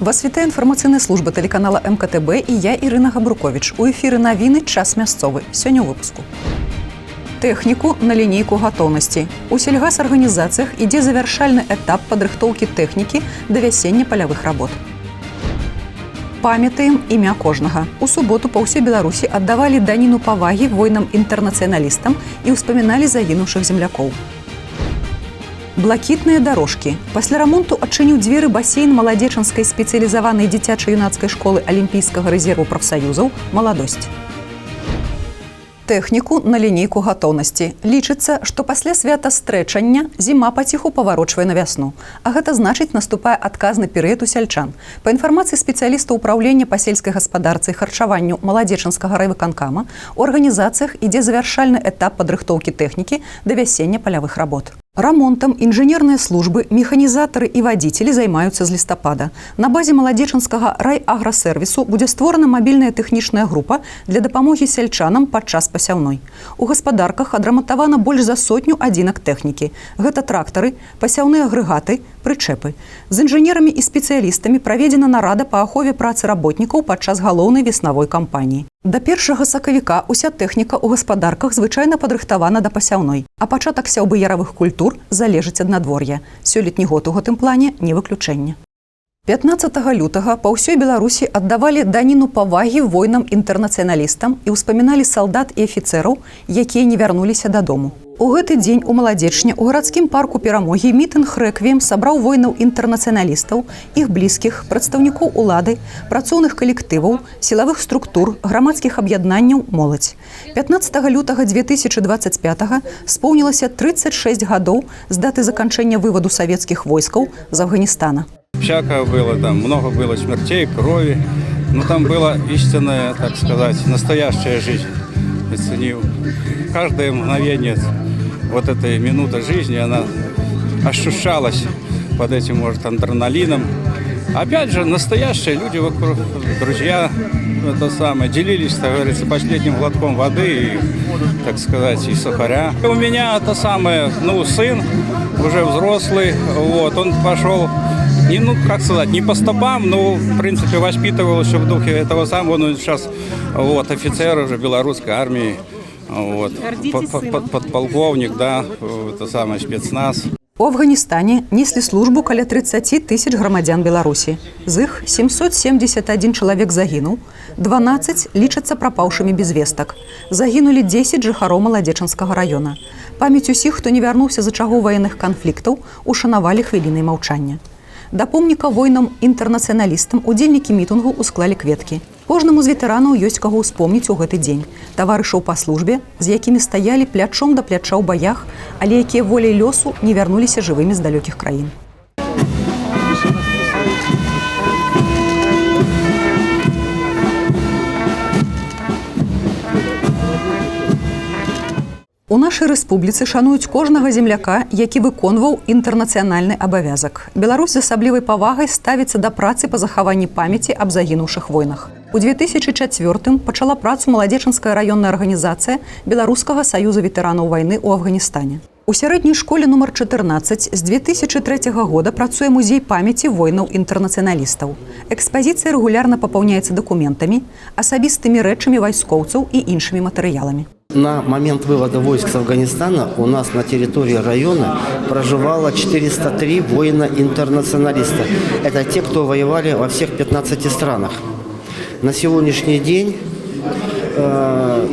Вас вітае інфармацыйная служба тэлеканала МКТБ і я, Ірына Габруковіч. У эфіры навіны «Час мясцовы». Сёння ў выпуску. Тэхніку на лінейку гатоўнасці. У сельгасарганізацыях ідзе завяршальны этап падрыхтоўкі тэхнікі да вясення палявых работ. Памятаем імя кожнага. У суботу па ўсёй Беларусі аддавалі даніну павагі воінам-інтэрнацыяналістам і ўспаміналі загінуўшых землякоў. Блакітныя дарожкі. Пасля рамонту адчыніў дзверы басейн маладзечанскай спецыялізаванай дзіцяча-юнацкай школы алімпійскага рэзерву прафсаюзаў «Маладосць». Тэхніку на лінейку гатоўнасці. Лічыцца, што пасля свята стрэчання зіма паціху паварочвае на вясну. А гэта значыць, наступае адказны перыяд у сяльчан. Па інфармацыі спецыяліста ўпраўлення па сельскай гаспадарцы і харчаванню маладзечанскага райвыканкама, у арганізацыях ідзе завяршальны этап падрыхтоўкі тэхнікі да вясення палявых работ. Рамонтам інжынерныя службы, механізатары і вадзіцелі займаюцца з лістапада. На базе маладзечанскага райаграсервісу будзе створана мабільная тэхнічная група для дапамогі сяльчанам падчас пасяўной. У гаспадарках адрамантавана больш за 100 адзінак тэхнікі. Гэта трактары, пасяўныя агрэгаты, прычэпы. З інжынерамі і спецыялістамі праведзена нарада па ахове працы работнікаў падчас галоўнай веснавой кампаніі. Да 1 сакавіка уся тэхніка ў гаспадарках звычайна падрыхтавана да пасяўной, а пачатак сяўбы яравых культур залежыць ад надвор'я. Сёлетні год у гэтым плане не выключэнне. 15 лютага па ўсёй Беларусі аддавалі даніну павагі воінам-інтэрнацыяналістам і ўспаміналі салдат і афіцэраў, якія не вярнуліся дадому. У гэты дзень у Маладзечне у гарадскім парку Перамогі мітынг рэквіем сабраў воінаў-інтэрнацыяналістаў, іх блізкіх, прадстаўнікоў улады, працоўных калектываў, сілавых структур, грамадскіх аб'яднанняў, моладзь. 15 лютага 2025 споўнілася 36 гадоў з даты заканчэння вываду савецкіх войскаў з Афганістана. Всякое было, там много было смертей, крови, но там была истинная, так сказать, настоящая жизнь. Я ценил. Каждое мгновение вот этой минуты жизни, она ощущалась под этим, может, адреналином. Опять же, настоящие люди вокруг, друзья, это самое, делились, так говорится, последним глотком воды и, так сказать, и сухаря. У меня это самое, сын, уже взрослый, вот, он пошел, как сказать, не по стопам, но, в принципе, воспитывался в духе этого самого, он сейчас, вот, офицер уже белорусской армии, вот, подполковник, да, это самое, спецназ. У Афганістане неслі службу каля 30 тысяч грамадзян Беларусі. З іх 771 чалавек загінуў, 12 лічацца прапаўшымі без вестак. Загінулі 10 жыхароў Маладзечанскага раёна. Памяць усіх, хто не вярнуўся з ачагоў ваенных канфліктаў, ушанавалі хвілінай маўчання. Да помніка воінам-інтэрнацыяналістам удзельнікі мітынгу усклалі кветкі. Кожнаму з ветэранаў ёсць каго ўспомніць у гэты дзень. Таварышаў па службе, з якімі стаялі плячом да пляча ў баях, але якія воляй лёсу не вярнуліся жывымі з далёкіх краін. У нашай рэспубліцы шануюць кожнага земляка, які выконваў інтэрнацыянальны абавязак. Беларусь з асаблівай павагай ставіцца да працы па захаванні памяці аб загінуўшых войнах. У 2004 пачала працу Маладзечанская раённая арганізацыя Беларускага саюза ветэранаў вайны ў Афганістане. У сярэдняй школе нумар 14 з 2003 года працуе музей памяці воінаў-інтэрнацыяналістаў. Экспазіцыя рэгулярна папаўняецца дакументамі, асабістымі рэчамі вайскоўцаў і іншымі матэрыяламі. На момент вывода войск с Афганистана у нас на территории района проживало 403 воина-интернационалиста. Это те, кто воевали во всех 15 странах. На сегодняшний день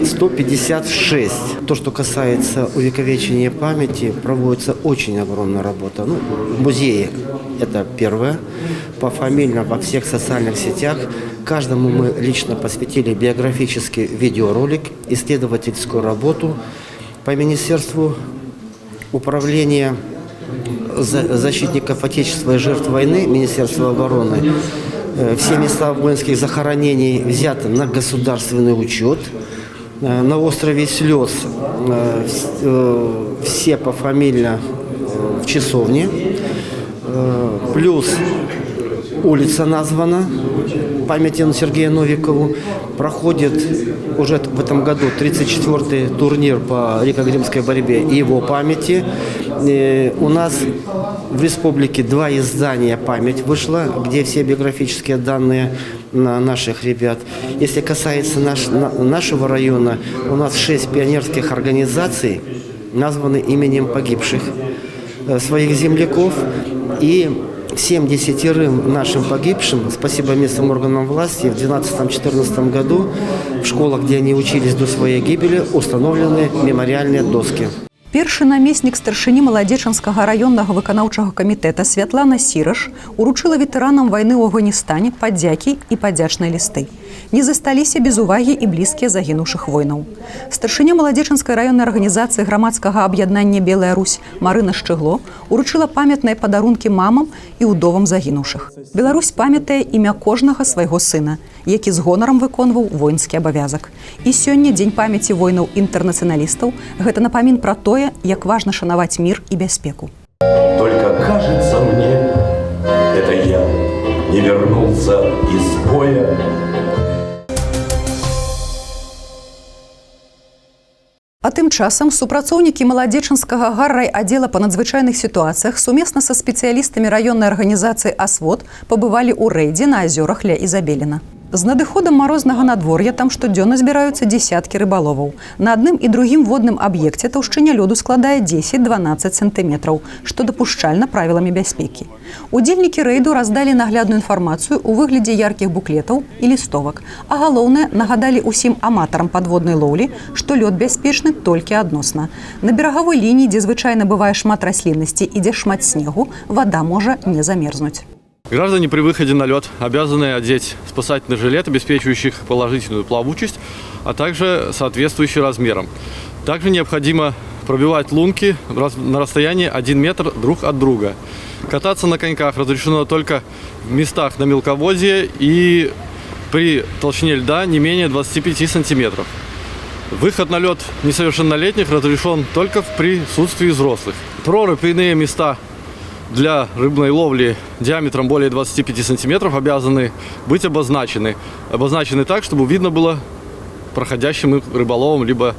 156. То, что касается увековечения памяти, проводится очень огромная работа. Музеи – это первое. Пофамильно во всех социальных сетях. Каждому мы лично посвятили биографический видеоролик, исследовательскую работу по Министерству управления защитников Отечества и жертв войны, Министерства обороны. Все места воинских захоронений взяты на государственный учет. На острове Слез все пофамильно в часовне. Плюс улица названа в памяти Сергею Новикову. Проходит уже в этом году 34-й турнир по греко-римской борьбе и его памяти. У нас в республике 2 издания «Память» вышло, где все биографические данные на наших ребят. Если касается нашего района, у нас 6 пионерских организаций названы именем погибших своих земляков. И всем 10 нашим погибшим, спасибо местным органам власти, в 2012-2014 году в школах, где они учились до своей гибели, установлены мемориальные доски. Першы намеснік старшыні Маладзечанскага раённага выканаўчага камітэта Святлана Сіраш уручыла ветэранам вайны ў Афганістане падзякі і падзячныя лісты. Не засталіся без увагі і блізкія загінуўшых воінаў. Старшыня Маладзечанскай раённай арганізацыі грамадскага аб'яднання «Белая Русь» Марына Шчыгло уручыла памятныя падарункі мамам і ўдовам загінуўшых. Беларусь памятае імя кожнага свайго сына, які з гонарам выконваў воінскі абавязак. І сёння Дзень памяці воінаў-інтэрнацыяналістаў – гэта напамін пра тое, як важна шанаваць мір і бяспеку. Только кажется мне, это я не вернулся из боя. А тым часам супрацоўнікі Маладзечанскага гаррайаддзела па надзвычайных сітуацыях сумесна са спецыялістамі раённай арганізацыі «Асвод» пабывалі ў рэйдзе на азёрах ля Ізабеліна. З надыходам марознага надвор'я там штодзённа збіраюцца дзесяткі рыбаловаў. На адным і другім водным аб'екце таўшчыня лёду складае 10-12 сантыметраў, што дапушчальна правіламі бяспекі. Удзельнікі рэйду раздалі наглядную інфармацыю ў выглядзе яркіх буклетаў і лістовак. А галоўнае, нагадалі ўсім аматарам падводнай лоўлі, што лёд бяспечны толькі адносна. На берагавой лініі, дзе звычайна бывае шмат расліннасці і дзе шмат снегу, вада можа не замерзнуць. Граждане при выходе на лед обязаны одеть спасательный жилет, обеспечивающий положительную плавучесть, а также соответствующий размерам. Также необходимо пробивать лунки на расстоянии 1 метр друг от друга. Кататься на коньках разрешено только в местах на мелководье и при толщине льда не менее 25 сантиметров. Выход на лед несовершеннолетних разрешен только в присутствии взрослых. Прорубь и иные места для рыбной ловли диаметром более 25 сантиметров обязаны быть обозначены. Обозначены так, чтобы видно было проходящим рыболовам либо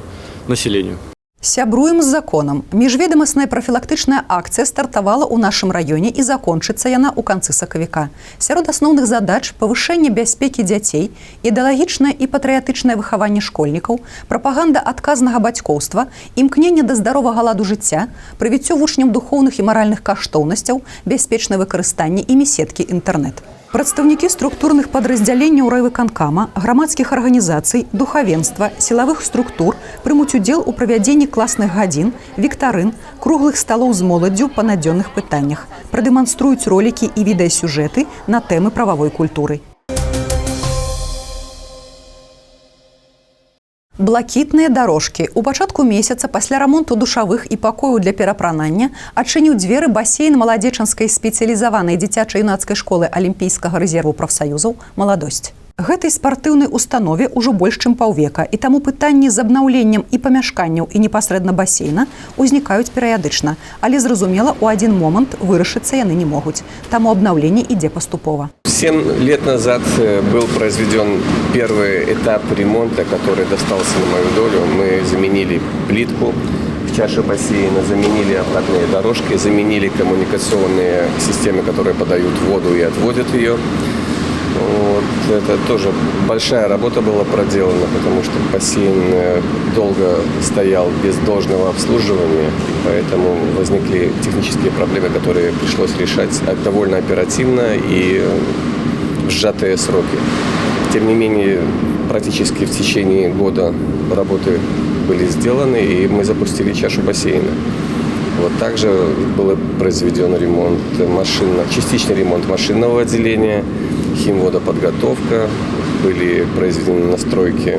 населению. Сябруем з законам. Міжведамасная прафілактычная акцыя стартавала ў нашым раёне і закончыцца яна ў канцы сакавіка. Сярод асноўных задач – павышэнне бяспекі дзяцей, ідэалагічнае і патрыятычнае выхаванне школьнікаў, прапаганда адказнага бацькоўства, імкненне да здаровага ладу жыцця, прывіццё вучням духоўных і маральных каштоўнасцяў, бяспечнае выкарыстанне імі сеткі інтэрнэт. Прадстаўнікі структурных падраздзяленняў райвыканкама, грамадскіх арганізацый, духавенства, сілавых структур прымуць удзел у правядзенні класных гадзін, віктарын, круглых сталоў з моладдзю па надзённых пытаннях, прадэманструюць ролікі і відэасюжэты на тэмы прававой культуры. Блакітныя дарожкі. У пачатку месяца пасля рамонту душавых і пакояў для перапранання адчыніў дзверы басейн Маладзечанскай спецыялізаванай дзіцяча-юнацкай школы Алімпійскага рэзерву прафсаюзаў «Маладосць». Гэтай спартыўнай установе ўжо больш чым паўвека, і таму пытанні з абнаўленнем і памяшканняў і непасрэдна басейна ўзнікаюць перыядычна, але зразумела, у адзін момант вырашыцца яны не могуць. Таму абнаўленне ідзе паступова. 7 лет назад был произведен первый этап ремонта, который достался на мою долю. Мы заменили плитку в чаше бассейна, заменили обходные дорожки, заменили коммуникационные системы, которые подают воду и отводят ее. Вот, это тоже большая работа была проделана, потому что бассейн долго стоял без должного обслуживания, поэтому возникли технические проблемы, которые пришлось решать довольно оперативно и в сжатые сроки. Тем не менее, практически в течение года работы были сделаны, и мы запустили чашу бассейна. Вот также был произведен ремонт частичный ремонт машинного отделения, химводоподготовка, были произведены настройки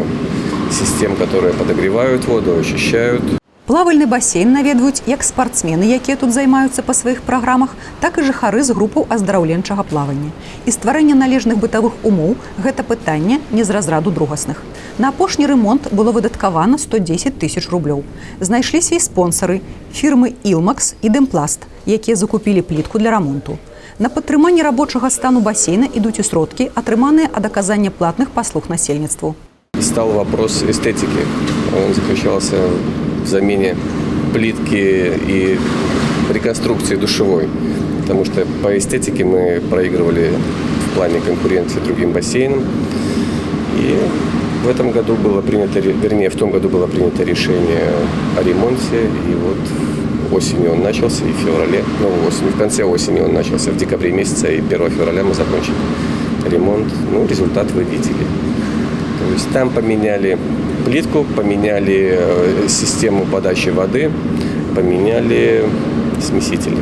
систем, которые подогревают воду, очищают. Плавальны басейн наведваюць як спартсмены, якія тут займаюцца па сваіх праграмах, так і жыхары з групаў аздараўленчага плавання. І стварэнне належных бытавых умоў – гэта пытанне не з разраду другасных. На апошні ремонт было выдаткавана 110 000 рублёў. Знайшліся і спонсары – фірмы «Ілмакс» і «Дэмпласт», якія закупілі плітку для рамонту. На падтрыманне рабочага стану басейна ідуць і сродкі, атрыманыя ад аказання платных паслуг насельніцтву. Стал вопрос эстетики. Он заключался в замене плитки и реконструкции душевой. Потому что по эстетике мы проигрывали в плане конкуренции другим бассейнам. И в этом году было принято, вернее, в том году было принято решение о ремонте. И вот осенью он начался, и в феврале, в конце осени он начался, в декабре месяце, и 1 февраля мы закончили ремонт. Ну, результат вы видели. То есть там поменяли плитку, поменяли систему подачи воды, поменяли смесители.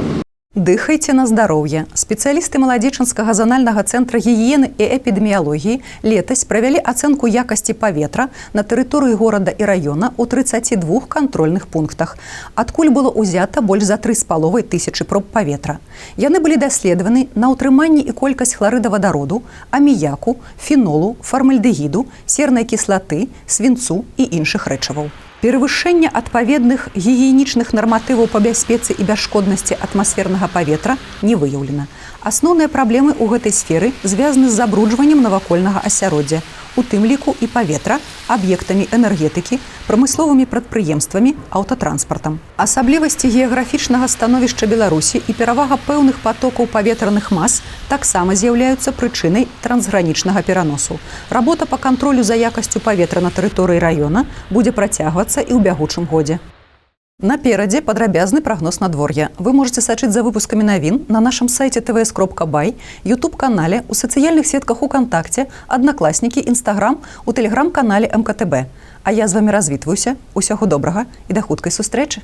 Дыхайце на здароўе. Спецыялісты Маладзечанскага занальнага цэнтра гігіены і эпідэміялогіі летась правялі ацэнку якасці паветра на тэрыторыі горада і раёна ў 32 кантрольных пунктах, адкуль было ўзята больш за 3,5 тысячы проб паветра. Яны былі даследаваны на ўтрыманні і колькасць хларыда вадароду, аміяку, фенолу, фармальдэгіду, сернай кіслаты, свінцу і іншых рэчываў. Перавышэнне адпаведных гігіенічных нарматываў па бяспецы і бясшкоднасці атмасфернага паветра не выяўлена. Асноўныя праблемы ў гэтай сферы звязаны з забруджваннем навакольнага асяроддзя, у тым ліку і паветра, аб'ектамі энергетыкі, прамысловымі прадпрыемствамі, аўтатранспартам. Асаблівасці геаграфічнага становішча Беларусі і перавага пэўных патокаў паветраных мас таксама з'яўляюцца прычынай трансгранічнага пераносу. Работа па кантролю за якасцю паветра на тэрыторыі раёна будзе працягвацца і ў бягучым годзе. Наперадзе падрабязны прагноз надвор'я. Вы можете сачыць за выпускамі навін на нашым сайце tvs.by, YouTube-канале, у сацыяльных сетках УКонтакце, Аднакласнікі, Інстаграм, у тэлеграм-канале МКТБ. А я з вамі развітваюся. Усяго добрага і да хуткай сустрэчы.